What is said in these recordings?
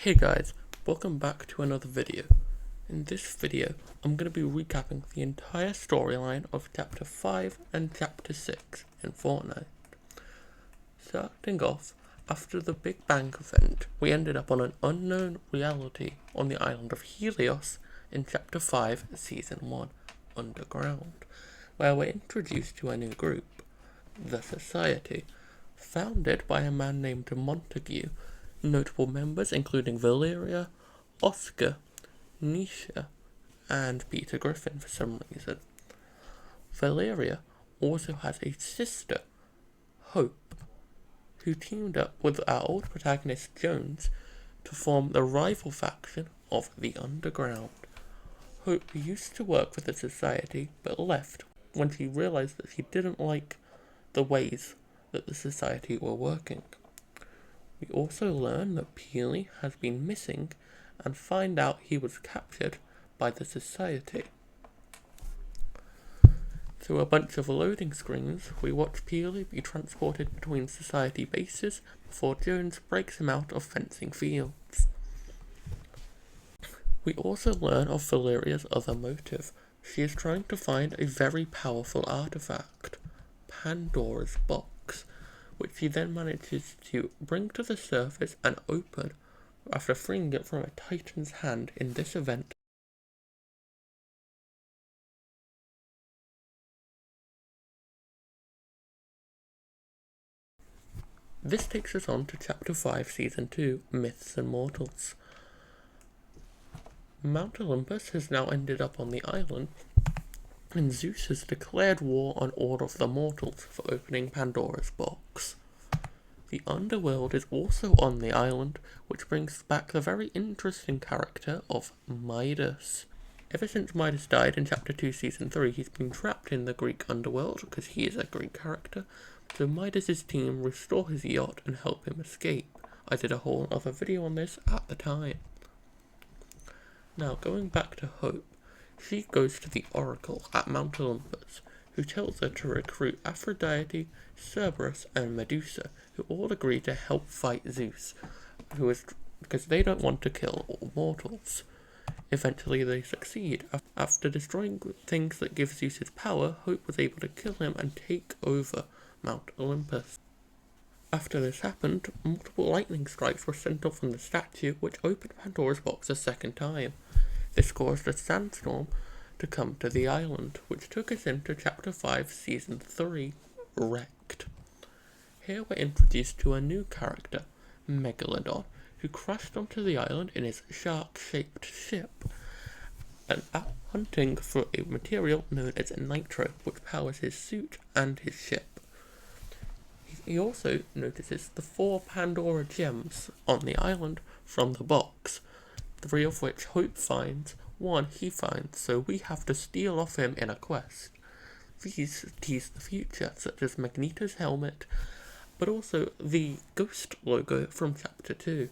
Hey guys, welcome back to another video. In this video, I'm going to be recapping the entire storyline of Chapter 5 and Chapter 6 in Fortnite. Starting off, after the Big Bang event, we ended up on an unknown reality on the island of Helios in Chapter 5, Season 1, Underground, where we're introduced to a new group, the Society, founded by a man named Montague. Notable members including Valeria, Oscar, Nisha, and Peter Griffin for some reason. Valeria also has a sister, Hope, who teamed up with our old protagonist Jones to form the rival faction of the Underground. Hope used to work for the Society but left when she realized that she didn't like the ways that the Society were working. We also learn that Peely has been missing and find out he was captured by the Society. Through a bunch of loading screens, we watch Peely be transported between Society bases before Jones breaks him out of fencing fields. We also learn of Valeria's other motive. She is trying to find a very powerful artifact, Pandora's box, which she then manages to bring to the surface and open after freeing it from a Titan's hand in this event. This takes us on to Chapter 5, Season 2, Myths and Mortals. Mount Olympus has now ended up on the island, and Zeus has declared war on all of the mortals for opening Pandora's box. The underworld is also on the island, which brings back the very interesting character of Midas. Ever since Midas died in Chapter 2, Season 3, he's been trapped in the Greek underworld because he is a Greek character, so Midas' team restore his yacht and help him escape. I did a whole other video on this at the time. Now, going back to Hope, she goes to the Oracle at Mount Olympus, who tells her to recruit Aphrodite, Cerberus, and Medusa, who all agree to help fight Zeus, because they don't want to kill all mortals. Eventually they succeed. After destroying things that give Zeus his power, Hope was able to kill him and take over Mount Olympus. After this happened, multiple lightning strikes were sent off from the statue, which opened Pandora's box a second time. This caused a sandstorm to come to the island, which took us into Chapter 5, Season 3, Wrecked. Here we're introduced to a new character, Megalodon, who crashed onto the island in his shark-shaped ship, and out hunting for a material known as nitro, which powers his suit and his ship. He also notices the 4 Pandora gems on the island from the box, 3 of which Hope finds, 1 he finds, so we have to steal off him in a quest. These tease the future, such as Magneto's helmet, but also the Ghost logo from Chapter 2.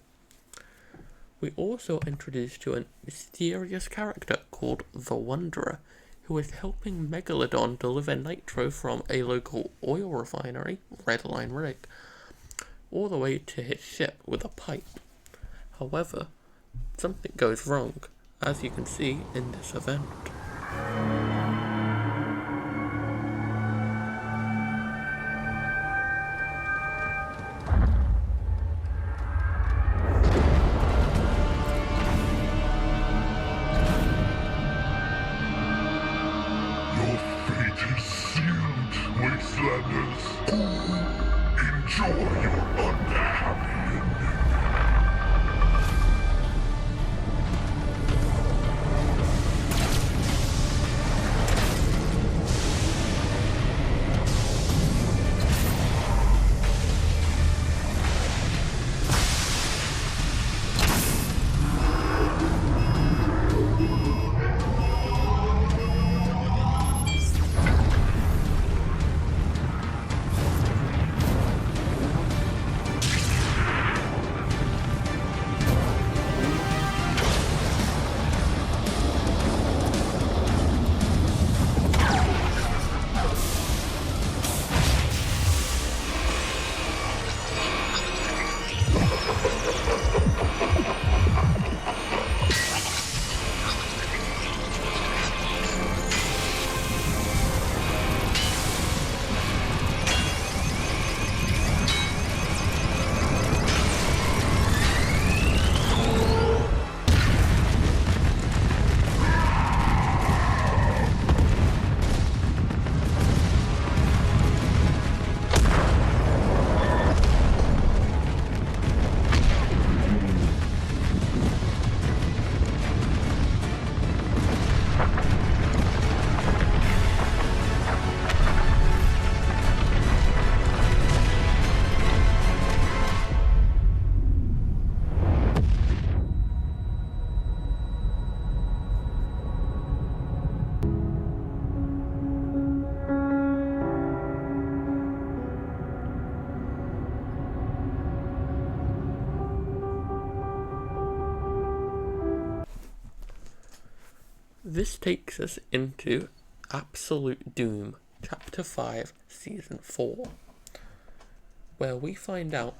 We also introduced to a mysterious character called the Wanderer, who is helping Megalodon deliver nitro from a local oil refinery, Redline Rig, all the way to his ship with a pipe. However, something goes wrong, as you can see in this event. Your fate is sealed, Wastelanders. Enjoy your unhappy ending. This takes us into Absolute Doom, Chapter 5, Season 4, where we find out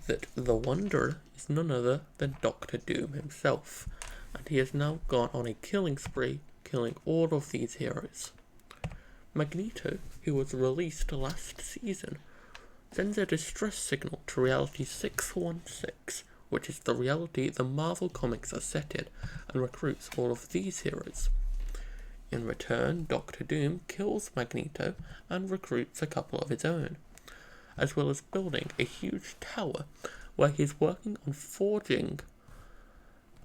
that the Wanderer is none other than Doctor Doom himself, and he has now gone on a killing spree, killing all of these heroes. Magneto, who was released last season, sends a distress signal to Reality 616, which is the reality the Marvel Comics are set in, and recruits all of these heroes. In return, Doctor Doom kills Magneto and recruits a couple of his own, as well as building a huge tower where he's working on forging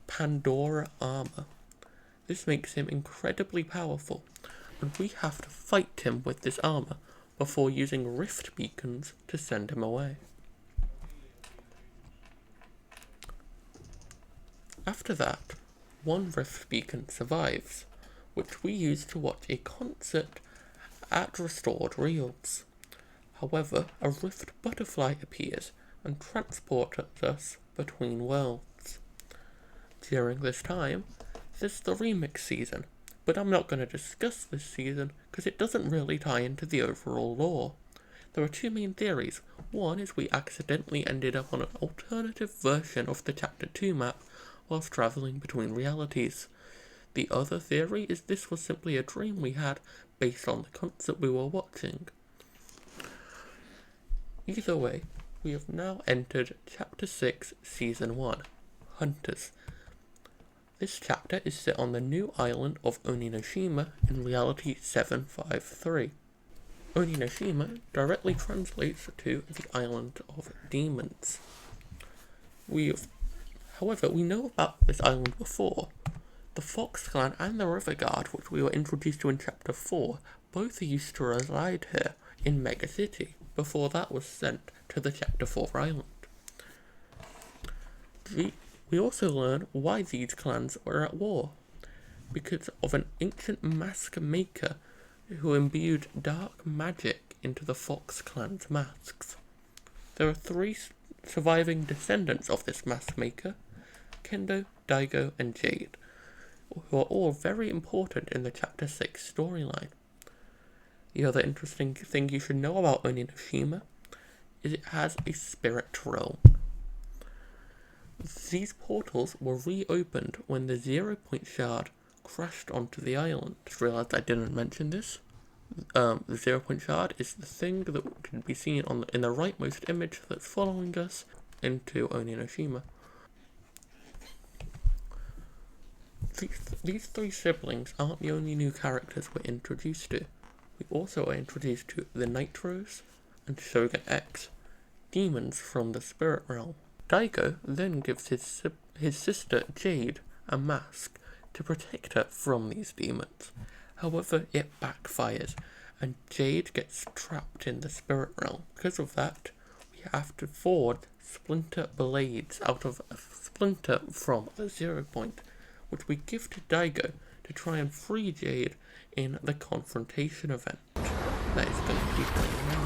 Pandora armor. This makes him incredibly powerful, and we have to fight him with this armor before using rift beacons to send him away. After that, one rift beacon survives, which we use to watch a concert at Restored Reels. However, a rift butterfly appears and transports us between worlds. During this time, there's the remix season, but I'm not going to discuss this season because it doesn't really tie into the overall lore. There are two main theories. One is we accidentally ended up on an alternative version of the Chapter 2 map whilst travelling between realities. The other theory is this was simply a dream we had based on the concert we were watching. Either way, we have now entered Chapter 6, Season 1, Hunters. This chapter is set on the new island of Oninoshima in Reality 753. Oninoshima directly translates to the Island of Demons. However, we know about this island before. The Fox Clan and the River Guard, which we were introduced to in Chapter 4, both used to reside here in Mega City, before that was sent to the Chapter 4 island. We also learn why these clans were at war, because of an ancient mask maker who imbued dark magic into the Fox Clan's masks. There are three surviving descendants of this mask maker, Kendo, Daigo, and Jade, who are all very important in the Chapter 6 storyline. The other interesting thing you should know about Oninoshima is it has a spirit realm. These portals were reopened when the 0 Point Shard crashed onto the island. Just realised I didn't mention this. The 0 Point Shard is the thing that can be seen in the rightmost image that's following us into Oninoshima. These three siblings aren't the only new characters we're introduced to. We also are introduced to the Nitros and Shogun X, demons from the spirit realm. Daigo then gives his sister Jade a mask to protect her from these demons. However, it backfires, and Jade gets trapped in the spirit realm. Because of that, we have to forge splinter blades out of a splinter from the 0 Point, which we give to Daigo to try and free Jade in the confrontation event that is going to be playing now.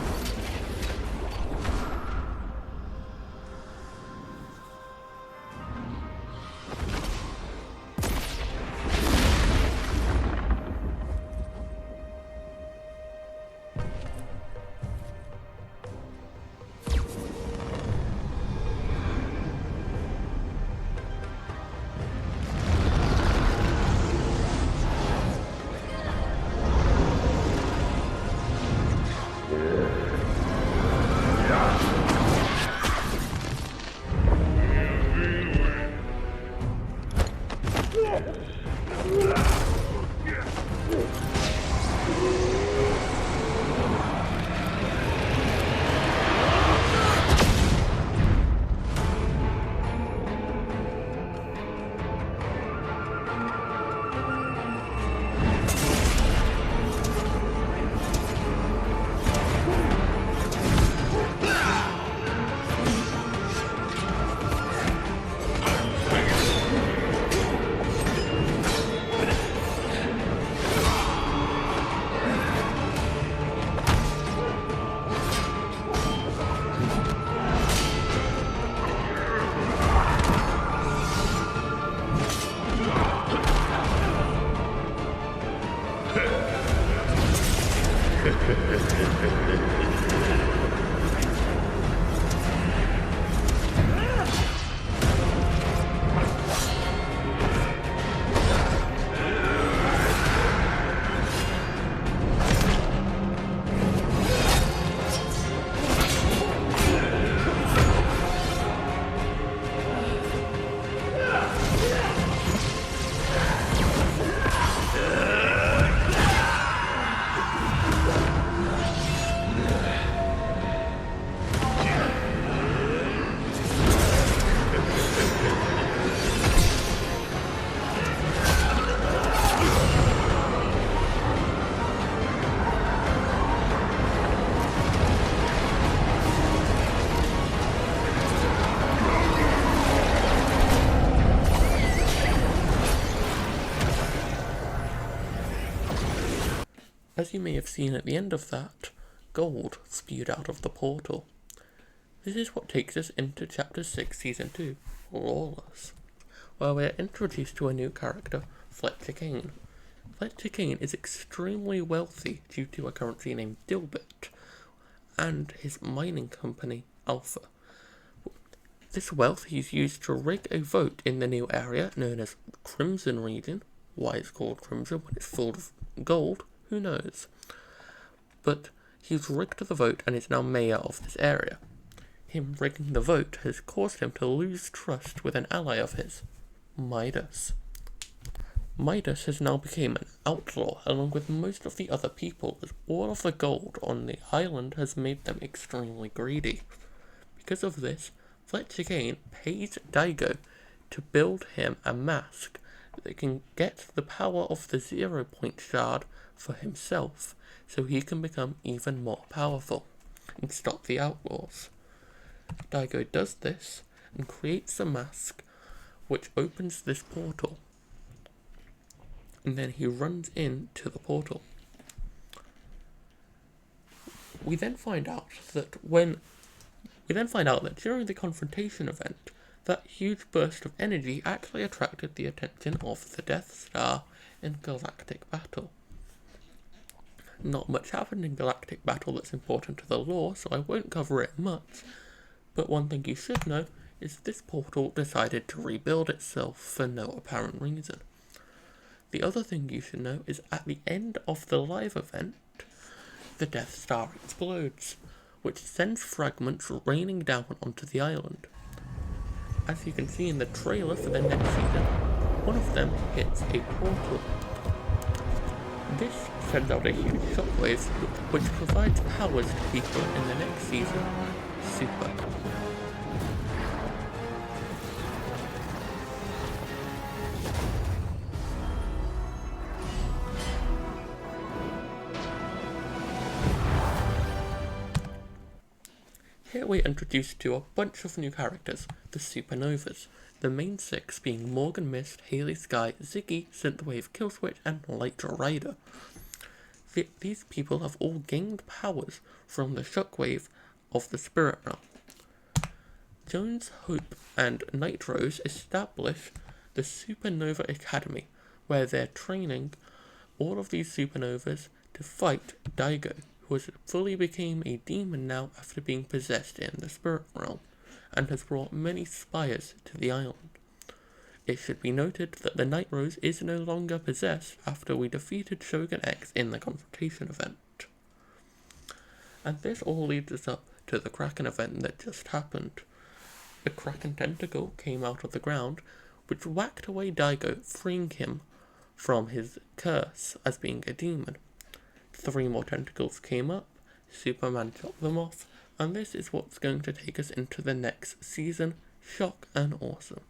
As you may have seen at the end of that, gold spewed out of the portal. This is what takes us into Chapter 6, Season 2, Lawless, where we are introduced to a new character, Fletcher Kane. Fletcher Kane is extremely wealthy due to a currency named Dilbert and his mining company, Alpha. This wealth he's used to rig a vote in the new area known as Crimson Region. Why it's called Crimson when it's full of gold, who knows? But he's rigged the vote and is now mayor of this area. Him rigging the vote has caused him to lose trust with an ally of his, Midas. Midas has now become an outlaw along with most of the other people, as all of the gold on the island has made them extremely greedy. Because of this, Fletcher Kane pays Daigo to build him a mask that can get the power of the 0 point shard for himself, so he can become even more powerful and stop the outlaws. Daigo does this and creates a mask which opens this portal, and then he runs into the portal. We then find out that during the confrontation event, that huge burst of energy actually attracted the attention of the Death Star in Galactic Battle. Not much happened in Galactic Battle that's important to the lore, so I won't cover it much, but one thing you should know is this portal decided to rebuild itself for no apparent reason. The other thing you should know is at the end of the live event, the Death Star explodes, which sends fragments raining down onto the island. As you can see in the trailer for the next season, one of them hits a portal. This sends out a huge shockwave, which provides powers to people in the next season. Super. Here we're introduced to a bunch of new characters, the Supernovas, the main 6 being Morgan Mist, Haley Sky, Ziggy, Synthwave, Killswitch, and Light Rider. These people have all gained powers from the shockwave of the Spirit Realm. Jones, Hope, and Nitrose establish the Supernova Academy, where they're training all of these supernovas to fight Daigo, who has fully become a demon now after being possessed in the Spirit Realm, and has brought many spires to the island. It should be noted that the Night Rose is no longer possessed after we defeated Shogun X in the confrontation event. And this all leads us up to the Kraken event that just happened. A Kraken tentacle came out of the ground, which whacked away Daigo, freeing him from his curse as being a demon. 3 more tentacles came up, Superman chopped them off, and this is what's going to take us into the next season. Shock and awesome.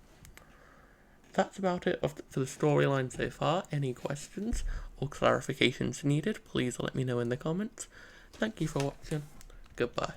That's about it for the storyline so far. Any questions or clarifications needed, please let me know in the comments. Thank you for watching. Goodbye.